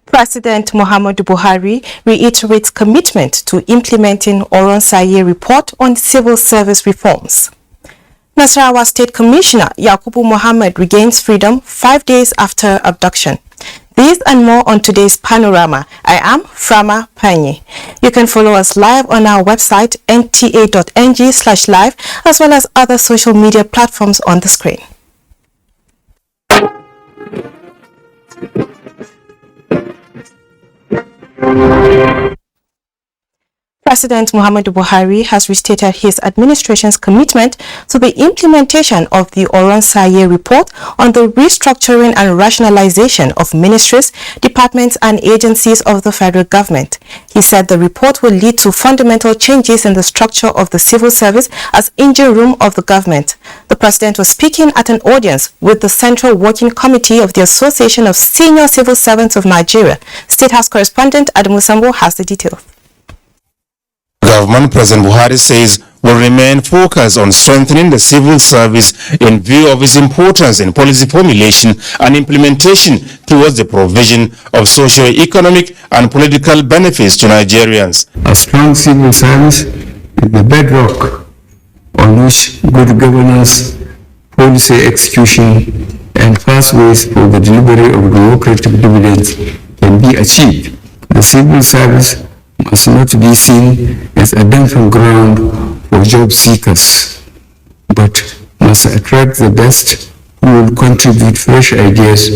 President Muhammadu Buhari reiterates commitment to implementing Oronsaye report on civil service reforms. Nasarawa State Commissioner Yakubu Mohammed regains freedom 5 days after abduction. These and more on today's Panorama. I am Frama Panye. You can follow us live on our website nta.ng/live as well as other social media platforms on the screen. President Muhammadu Buhari has restated his administration's commitment to the implementation of the Oronsaye report on the restructuring and rationalization of ministries, departments and agencies of the federal government. He said the report will lead to fundamental changes in the structure of the civil service as engine room of the government. The president was speaking at an audience with the Central Working Committee of the Association of Senior Civil Servants of Nigeria. State House correspondent Adamu Sambo has the details. Government President Buhari says will remain focused on strengthening the civil service in view of its importance in policy formulation and implementation towards the provision of socio-economic and political benefits to Nigerians. A strong civil service is the bedrock on which good governance, policy execution, and fast ways for the delivery of democratic dividends can be achieved. The civil service must not be seen as a dumping ground for job seekers, but must attract the best who will contribute fresh ideas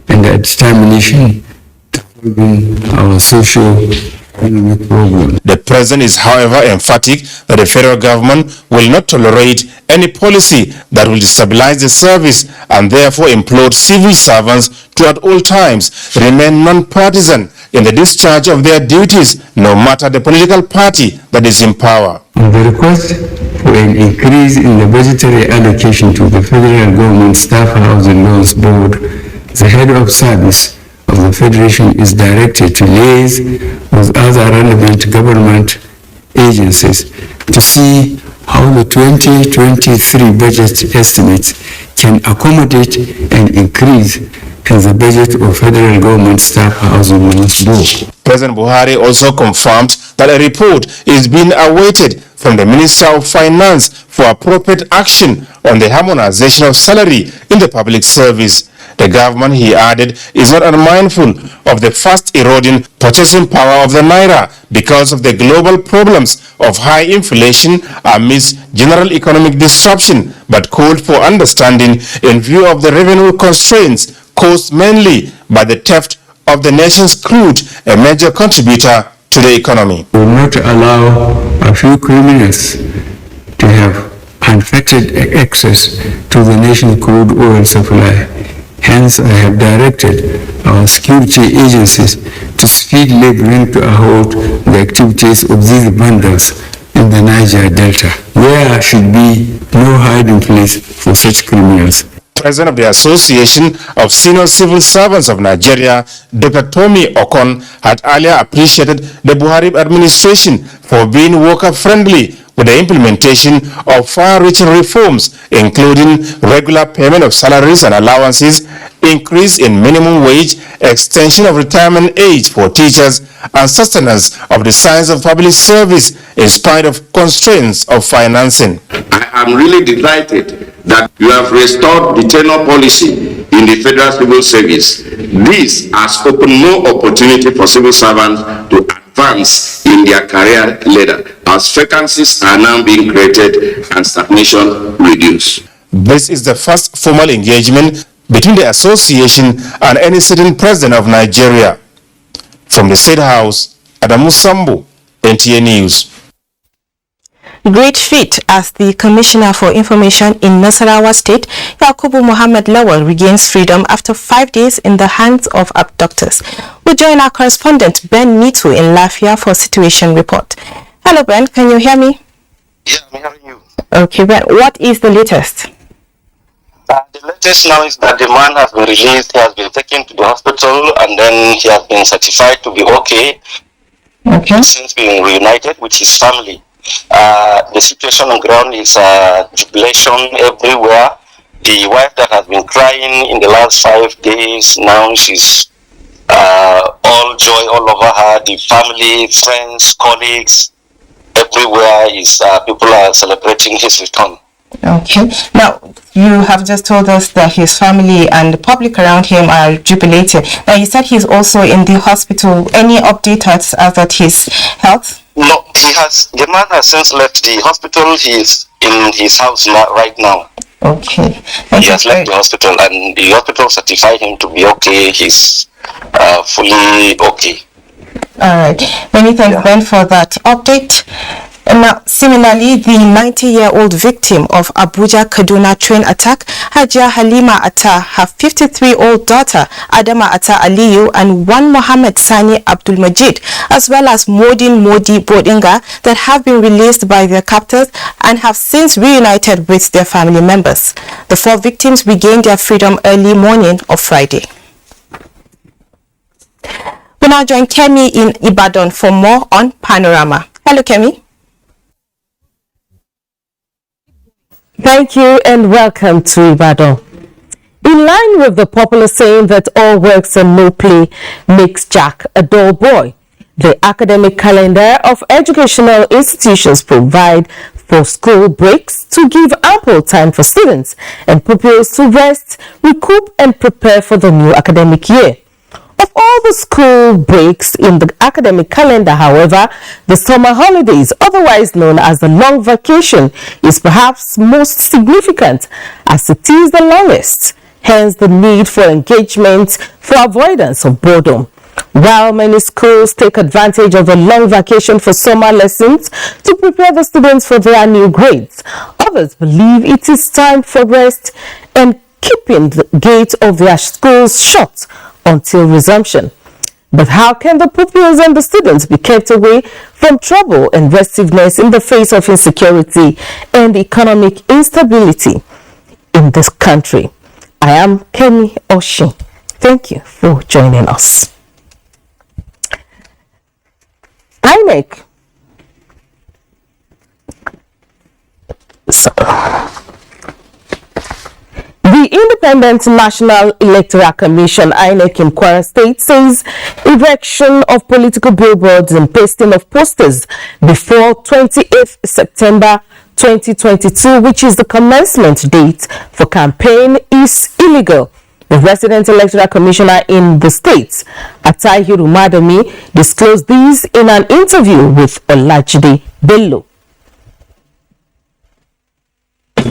and a determination to solving our socio-economic problems. The president is, however, emphatic that the federal government will not tolerate any policy that will destabilize the service and therefore implore civil servants to at all times remain non-partisan in the discharge of their duties, no matter the political party that is in power. On the request for an increase in the budgetary allocation to the federal government Staff Housing Loans Board, the head of service of the Federation is directed to liaise with other relevant government agencies to see how the 2023 budget estimates can accommodate an increase in the budget of federal government Staff Housing Loans Board. President Buhari also confirmed that a report is being awaited from the Minister of Finance for appropriate action on the harmonization of salary in the public service. The government, he added, is not unmindful of the fast eroding purchasing power of the naira because of the global problems of high inflation amidst general economic disruption, but called for understanding in view of the revenue constraints caused mainly by the theft of the nation's crude, a major contributor to the economy. We will not allow a few criminals to have unfettered access to the nation's crude oil supply. Hence, I have directed our security agencies to speedily bring to a halt the activities of these vandals in the Niger Delta. There should be no hiding place for such criminals. President of the Association of Senior Civil Servants of Nigeria, Dr. Tommy Okon, had earlier appreciated the Buhari administration for being worker-friendly with the implementation of far-reaching reforms, including regular payment of salaries and allowances, increase in minimum wage, extension of retirement age for teachers, and sustenance of the science of public service in spite of constraints of financing. I am really delighted that you have restored the tenure policy in the federal civil service. This has opened more opportunity for civil servants to advance in their career ladder, as vacancies are now being created and stagnation reduced. This is the first formal engagement between the association and any sitting president of Nigeria. From the State House, Adamu Sambo, NTA News. Great feat as the Commissioner for Information in Nasarawa State, Yakubu Mohammed Lawal, regains freedom after 5 days in the hands of abductors. We join our correspondent Ben Nitu in Lafia for Situation Report. Hello Ben, can you hear me? Yeah, I'm hearing you. Okay Ben, what is the latest? The latest now is that the man has been released. He has been taken to the hospital, and then he has been certified to be okay. Okay. Since being reunited with his family. The situation on ground is jubilation everywhere. The wife that has been crying in the last 5 days, now she's all joy all over her. The family, friends, colleagues, everywhere is people are celebrating his return. Okay. Now, you have just told us that his family and the public around him are jubilated. Now, you said he's also in the hospital. Any update as at his health? No, the man has since left the hospital. He is in his house right now. Okay. He has left the hospital, and the hospital certified him to be okay. He's fully okay. All right. Many thanks, Ben, for that update. Now, similarly, the 90-year-old victim of Abuja Kaduna train attack, Hajia Halima Atta, her 53-year-old daughter, Adama Atta Aliyu, and one Mohammed Sani Abdul Majid, as well as Modin Modi Bodinga, that have been released by their captors and have since reunited with their family members. The 4 victims regained their freedom early morning of Friday. We now join Kemi in Ibadan for more on Panorama. Hello, Kemi. Thank you and welcome to Ibadan. In line with the popular saying that all works and no play makes Jack a dull boy, the academic calendar of educational institutions provide for school breaks to give ample time for students and pupils to rest, recoup and prepare for the new academic year. Of all the school breaks in the academic calendar, however, the summer holidays, otherwise known as the long vacation, is perhaps most significant as it is the longest, hence the need for engagement for avoidance of boredom. While many schools take advantage of the long vacation for summer lessons to prepare the students for their new grades, others believe it is time for rest and keeping the gate of their schools shut until resumption. But how can the pupils and the students be kept away from trouble and restiveness in the face of insecurity and economic instability in this country? I am Kemi Oshin. Thank you for joining us. INEC. The Independent National Electoral Commission, INEC in Kwara State, says erection of political billboards and pasting of posters before 28th September 2022, which is the commencement date for campaign, is illegal. The resident electoral commissioner in the state, Atahiru Madami, disclosed these in an interview with Olajide Bello.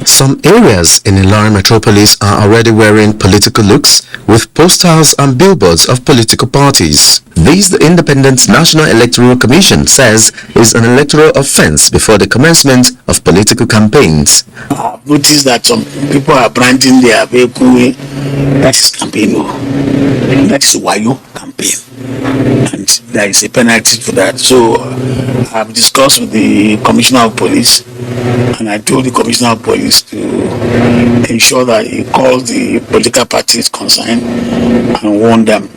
Some areas in Ilorin metropolis are already wearing political looks with posters and billboards of political parties. This, the Independent National Electoral Commission says, is an electoral offense before the commencement of political campaigns. I've noticed that some people are branding their vehicle, that is campaign, that is Wayo campaign, and there is a penalty for that. So I've discussed with the Commissioner of Police, and I told the Commissioner of Police to ensure that he calls the political parties concerned and warn them,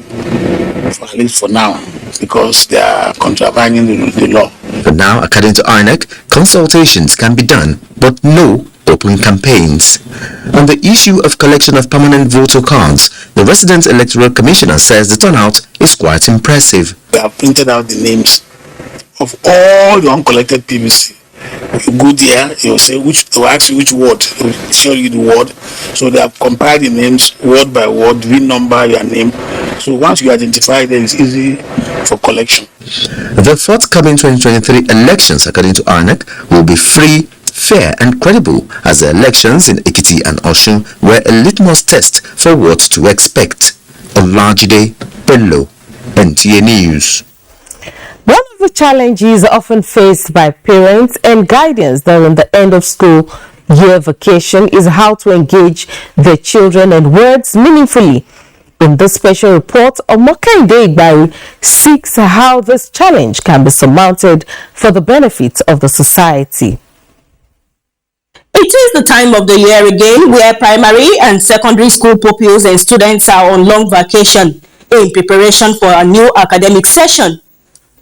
for at least for now, because they are contravening the law. For now, according to INEC, consultations can be done, but no open campaigns. On the issue of collection of permanent voter cards, the resident electoral commissioner says the turnout is quite impressive. They have printed out the names of all the uncollected PVC. You go there, you'll say they'll ask you which ward, they'll show you the ward. So they have compiled the names word by word, VIN number, your name. So once you identify them, it's easy for collection. The forthcoming 2023 elections, according to INEC, will be free, fair and credible, as the elections in Ekiti and Osun were a litmus test for what to expect. Olajide Bello, NTA News. One of the challenges often faced by parents and guardians during the end of school year vacation is how to engage their children and words meaningfully. In this special report, Omokende Igbari seeks how this challenge can be surmounted for the benefit of the society. It is the time of the year again where primary and secondary school pupils and students are on long vacation in preparation for a new academic session.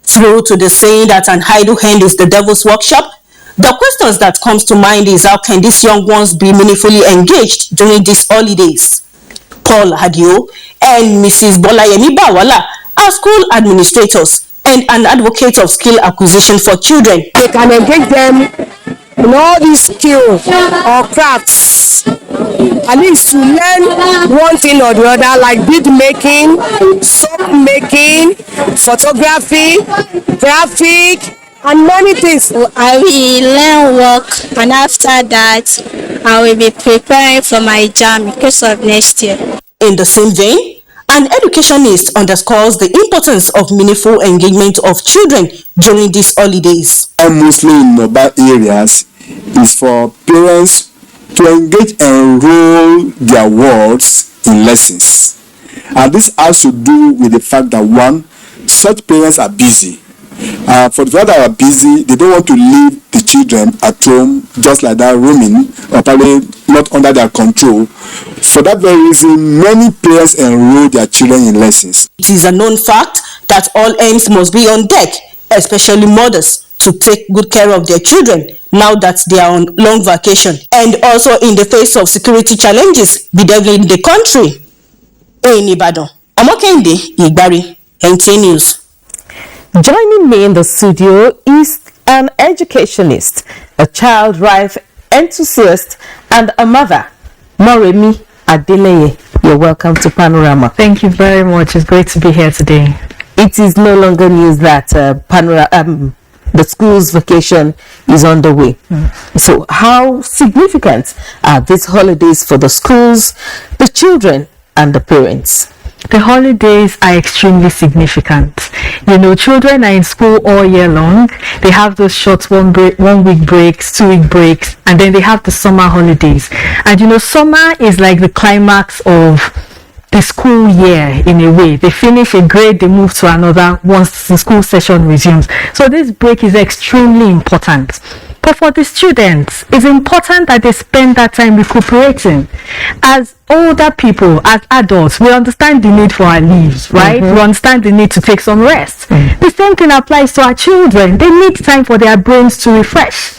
Through to the saying that an idle hand is the devil's workshop, the questions that comes to mind is how can these young ones be meaningfully engaged during these holidays? Paul Hadio and Mrs. Bolayemi Bawala are school administrators and an advocate of skill acquisition for children. They can engage them in all these skills or crafts, at least to learn one thing or the other, like bead making, soap making, photography, graphic, and many things. I will learn work, and after that I will be preparing for my JAM because of next year. In the same vein, an educationist underscores the importance of meaningful engagement of children during these holidays. Mostly in mobile areas is for parents to engage and enroll their words in lessons. And this has to do with the fact that one, such parents are busy. For the fact that are busy, they don't want to leave the children at home just like that, roaming or probably not under their control. For that very reason, many parents enroll their children in lessons. It is a known fact that all hands must be on deck, especially mothers, to take good care of their children now that they are on long vacation, and also in the face of security challenges bedeviling the country. In Ibadan, Omokende Igbari, NTA News. Joining me in the studio is an educationist, a child rights enthusiast, and a mother, Moremi Adeleye. You're welcome to Panorama. Thank you very much. It's great to be here today. It is no longer news that the school's vacation is underway. So how significant are these holidays for the schools, the children, and the parents? The holidays are extremely significant. You know, children are in school all year long. They have those short 1 week breaks, 2 week breaks, and then they have the summer holidays. And you know, summer is like the climax of the school year in a way. They finish a grade, they move to another once the school session resumes. So this break is extremely important. But for the students, it's important that they spend that time recuperating. As older people, as adults, we understand the need for our leaves, right? We understand the need to take some rest. The same thing applies to our children. They need time for their brains to refresh.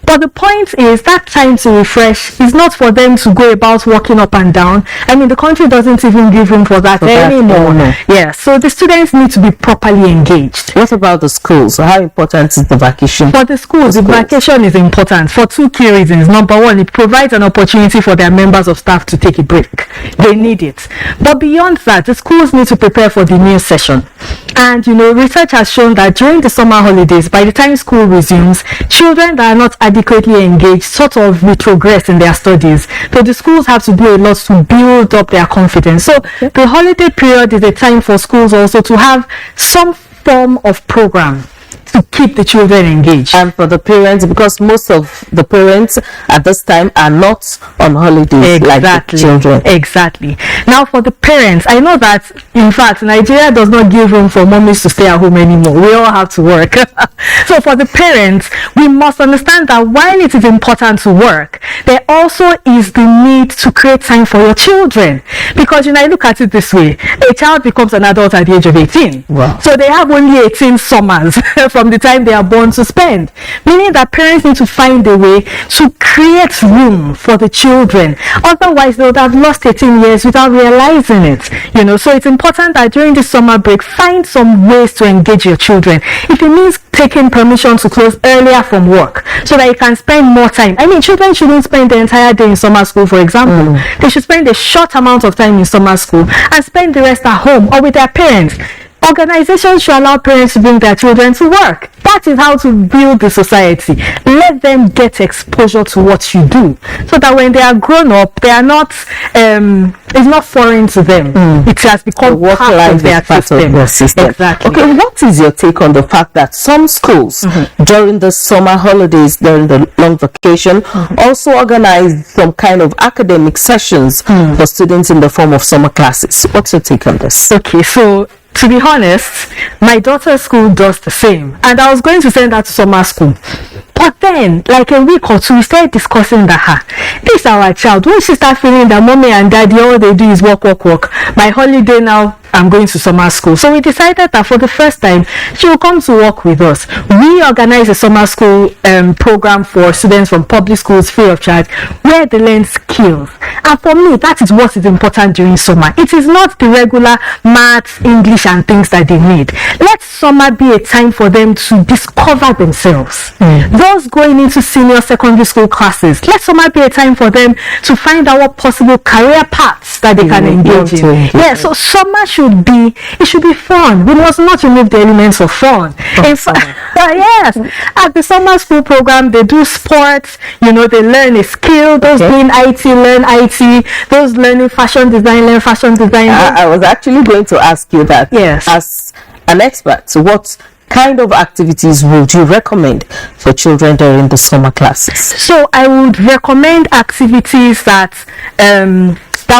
But the point is that time to refresh is not for them to go about walking up and down. I mean, the country doesn't even give room for that anymore. Yeah, so the students need to be properly engaged. What about the schools? So how important is the vacation? For the schools, the vacation is important for two key reasons. Number one, it provides an opportunity for their members of staff to take a break. They need it. But beyond that, the schools need to prepare for the new session. And, you know, research has shown that during the summer holidays, by the time school resumes, children that are not adequately engaged sort of retrogress in their studies. So the schools have to do a lot to build up their confidence. So the holiday period is a time for schools also to have some form of program to keep the children engaged. And for the parents, because most of the parents at this time are not on holidays like the children. Exactly. Now for the parents, I know that in fact Nigeria does not give room for mommies to stay at home anymore. We all have to work. So for the parents, we must understand that while it is important to work, there also is the need to create time for your children. Because, you know, I look at it this way, a child becomes an adult at the age of 18. Wow. So they have only 18 summers from the time they are born to spend, meaning that parents need to find a way to create room for the children. Otherwise they would have lost 18 years without realizing it, you know. So it's important that during the summer break, find some ways to engage your children. If it means taking permission to close earlier from work so that you can spend more time. I mean, children shouldn't spend the entire day in summer school, for example. They should spend a short amount of time in summer school and spend the rest at home or with their parents. Organizations should allow parents to bring their children to work. That is how to build the society. Let them get exposure to what you do, so that when they are grown up, they are not, it's not foreign to them. It has become part of their system. Exactly. Okay, what is your take on the fact that some schools during the summer holidays, during the long vacation, also organize some kind of academic sessions for students in the form of summer classes? What's your take on this? Okay, so to be honest, my daughter's school does the same, and I was going to send her to summer school. But then, like a week or two, we started discussing that this our child. When she start feeling that mommy and daddy, all they do is work. My holiday now, I'm going to summer school. So we decided that for the first time, she will come to work with us. We organize a summer school program for students from public schools free of charge, where they learn skills. And for me, that is what is important during summer. It is not the regular maths, English and things that they need. Let summer be a time for them to discover themselves. Those going into senior secondary school classes, let summer be a time for them to find out what possible career paths that they can engage in. Yeah, so summer should be fun. We must not remove the elements of fun. In fact, yes, at the summer school program, they do sports, they learn a skill. Those doing IT learn IT, those learning fashion design learn fashion design. I was actually going to ask you that. Yes. As an expert, so what kind of activities would you recommend for children during the summer classes? So I would recommend activities that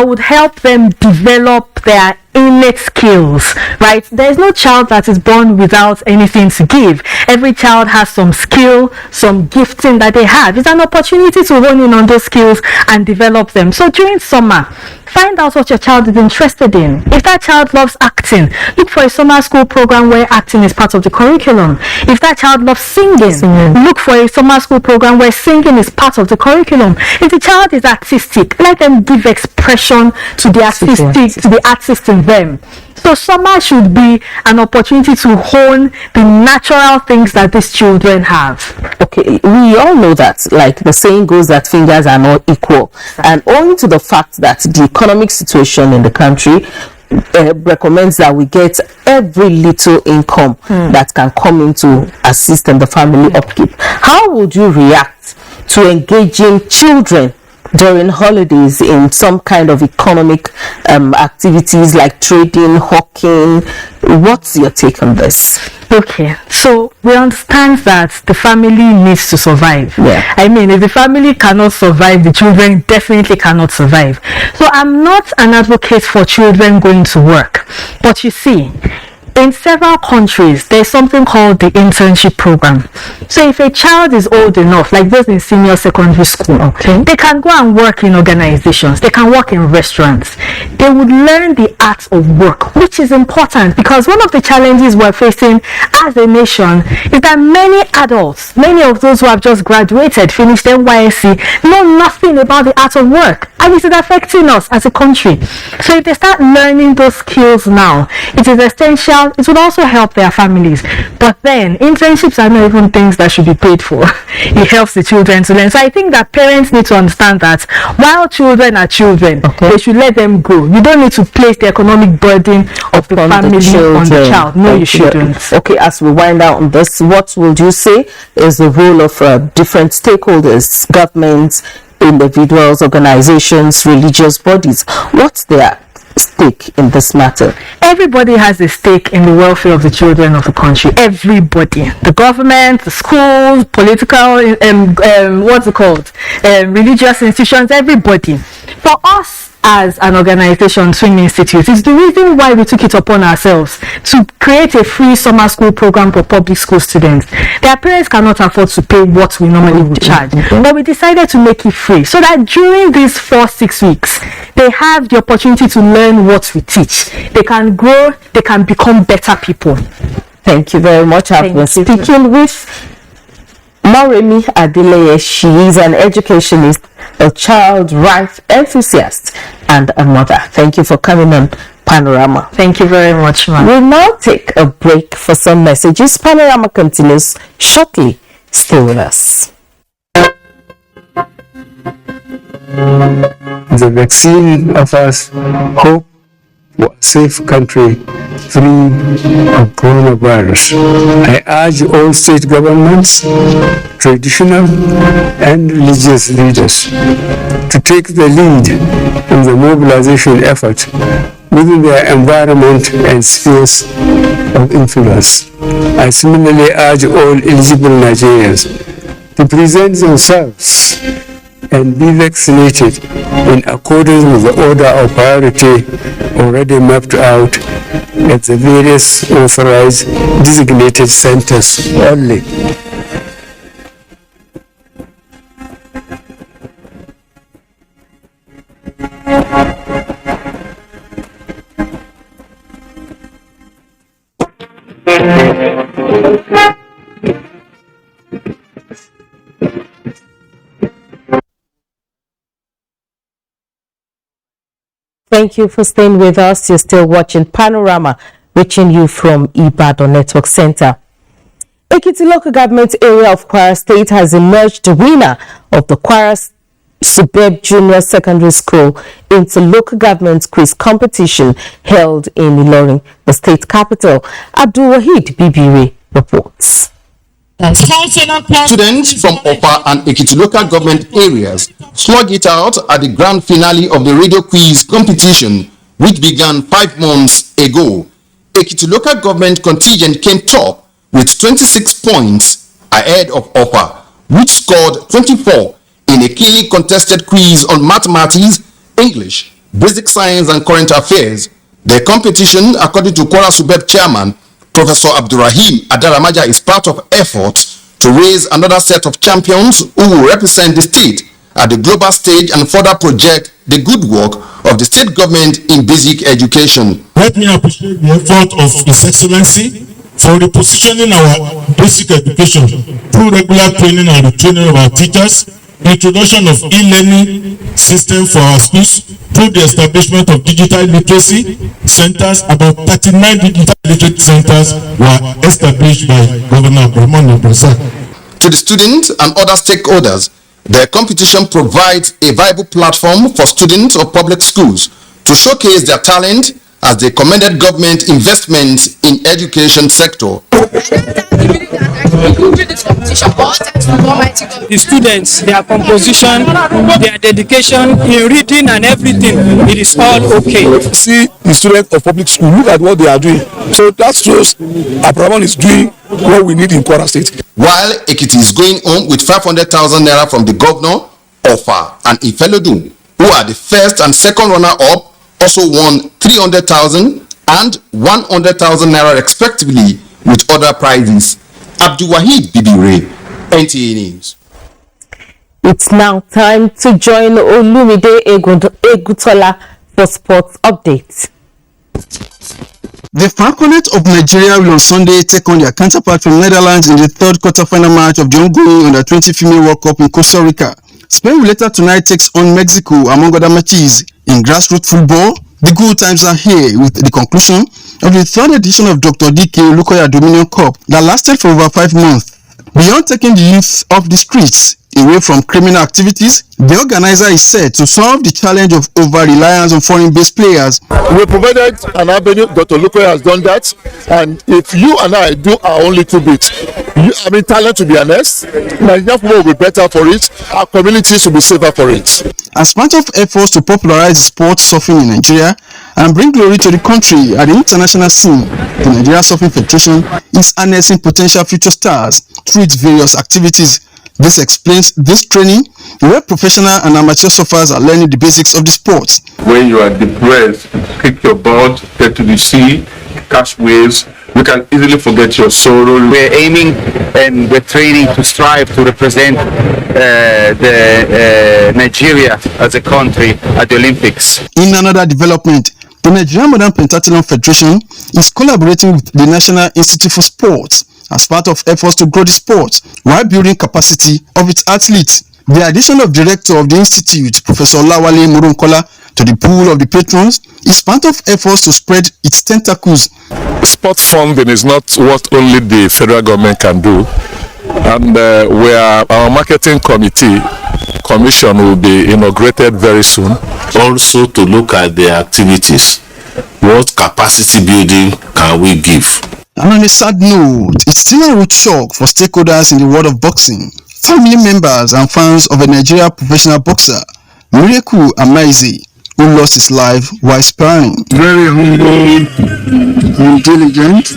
would help them develop their innate skills, right? There's no child that is born without anything to give. Every child has some skill, some gifting that they have. It's an opportunity to hone in on those skills and develop them. So during summer, find out what your child is interested in. If that child loves acting, look for a summer school program where acting is part of the curriculum. If that child loves singing, look for a summer school program where singing is part of the curriculum. If the child is artistic, let them give expression to the artist in them. So summer should be an opportunity to hone the natural things that these children have. Okay, we all know that, like the saying goes, that fingers are not equal. And owing to the fact that the economic situation in the country recommends that we get every little income that can come in to assist in the family upkeep, how would you react to engaging children during holidays in some kind of economic activities like trading, hawking? What's your take on this? Okay, so we understand that the family needs to survive. Yeah. I mean, if the family cannot survive, the children definitely cannot survive. So I'm not an advocate for children going to work. But you see, in several countries, there's something called the internship program. So if a child is old enough, like those in senior secondary school, they can go and work in organizations. They can work in restaurants. They would learn the art of work, which is important, because one of the challenges we're facing as a nation is that many adults, many of those who have just graduated, finished NYSC, know nothing about the art of work, and it is affecting us as a country. So if they start learning those skills now, it is essential. It would also help their families. But then internships are not even things that should be paid for. It helps the children to learn. So I think that parents need to understand that while children are children, they should let them go. You don't need to place the economic burden of the family on the child. No, you shouldn't. Okay, as we wind down on this, what would you say is the role of different stakeholders, governments, individuals, organizations, religious bodies? What's their stake in this matter? Everybody has a stake in the welfare of the children of the country. Everybody, the government, the schools, political, religious institutions, everybody. For us as an organization, Swing Institute, is the reason why we took it upon ourselves to create a free summer school program for public school students. Their parents cannot afford to pay what we normally would charge, but we decided to make it free so that during these 4-6 weeks, they have the opportunity to learn what we teach. They can grow, they can become better people. Thank you very much. I've been speaking with Moremi Adeleye. She is an educationist, a child rights enthusiast, and a mother. Thank you for coming on Panorama. Thank you very much, ma'am. We'll now take a break for some messages. Panorama continues shortly. Stay with us. The vaccine offers hope for a safe country free of coronavirus. I urge all state governments, traditional and religious leaders to take the lead in the mobilization effort within their environment and spheres of influence. I similarly urge all eligible Nigerians to present themselves and be vaccinated in accordance with the order of priority already mapped out at the various authorized designated centers only. Thank you for staying with us. You're still watching Panorama, reaching you from Ibadan Network Center. Ekiti local government area of Kwara State has emerged the winner of the Kwara Suburb Junior Secondary School Inter-Local Government Quiz Competition held in Ilorin, the state capital. Abdul-Wahid Bibiri reports. Students from Opa and Ekiti local government areas slug it out at the grand finale of the radio quiz competition, which began 5 months ago. Ekiti local government contingent came top with 26 points ahead of Opa, which scored 24 in a keenly contested quiz on mathematics, English, basic science and current affairs. The competition, according to Kwara Suburb chairman Professor Abdurrahim Adaramaja, is part of efforts to raise another set of champions who will represent the state at the global stage and further project the good work of the state government in basic education. Let me appreciate the effort of His Excellency for repositioning our basic education through regular training and retraining of our teachers, introduction of e-learning system for our schools through the establishment of digital literacy centers. About 39 digital literacy centers were established by Governor Abdurrahman Abdulrazak. To the students and other stakeholders, the competition provides a viable platform for students of public schools to showcase their talent as they commended government investment in education sector. The students, their composition, their dedication in reading and everything, it is all okay. See the students of public school, look at what they are doing. So that shows Abraham is doing what we need in Kwara State. While Ekiti is going home with 500,000 naira from the governor, Ofa and Ifelodun, who are the first and second runner-up, also won 300,000 and 100,000 naira respectively with other prizes. Abdul-Wahid Bibire, NTA News. It's now time to join Olumide Egutola for sports updates. The Falconets of Nigeria will on Sunday take on their counterpart from Netherlands in the third quarter-final match of the ongoing Under-20 Female World Cup in Costa Rica. Spain will later tonight takes on Mexico, among other matches. In grassroots football, the good times are here with the conclusion of the third edition of Dr. DK Lukoya Dominion Cup that lasted for over 5 months. Beyond taking the youth off the streets, away from criminal activities, the organizer is set to solve the challenge of over-reliance on foreign-based players. We provided an avenue. Dr. Lukoya has done that, and if you and I do our own little bit, talent to be honest, Nigerian football will be better for it, our communities will be safer for it. As part of efforts to popularize sports surfing in Nigeria and bring glory to the country at the international scene, the Nigeria Surfing Federation is harnessing potential future stars through its various activities. This explains this training where professional and amateur surfers are learning the basics of the sport. When you are depressed, kick your board, get to the sea, catch waves, you can easily forget your sorrow. We're aiming and we're training to strive to represent Nigeria as a country at the Olympics. In another development, the Nigerian Modern Pentathlon Federation is collaborating with the National Institute for Sports as part of efforts to grow the sport while building capacity of its athletes. The addition of Director of the Institute, Professor Lawale Murunkola, to the pool of the patrons is part of efforts to spread its tentacles. Sports funding is not what only the federal government can do, and our marketing commission will be inaugurated very soon. Also to look at the activities. What capacity building can we give? And on a sad note, it's still a road shock for stakeholders in the world of boxing, family members and fans of a Nigerian professional boxer, Miracle Amaizi, who lost his life while sparring. Very humble and diligent,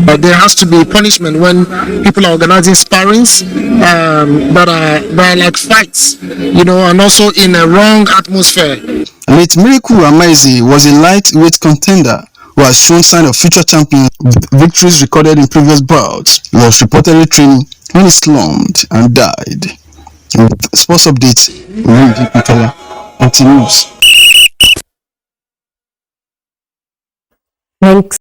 but there has to be punishment when people are organizing sparrings that are like fights, and also in a wrong atmosphere. Late Miracle Amaizi was a lightweight contender who has shown signs of future champion with victories recorded in previous bouts. He was reportedly training when he slumped and died. With sports updates, Olumide Egutola, NTA News. Thanks.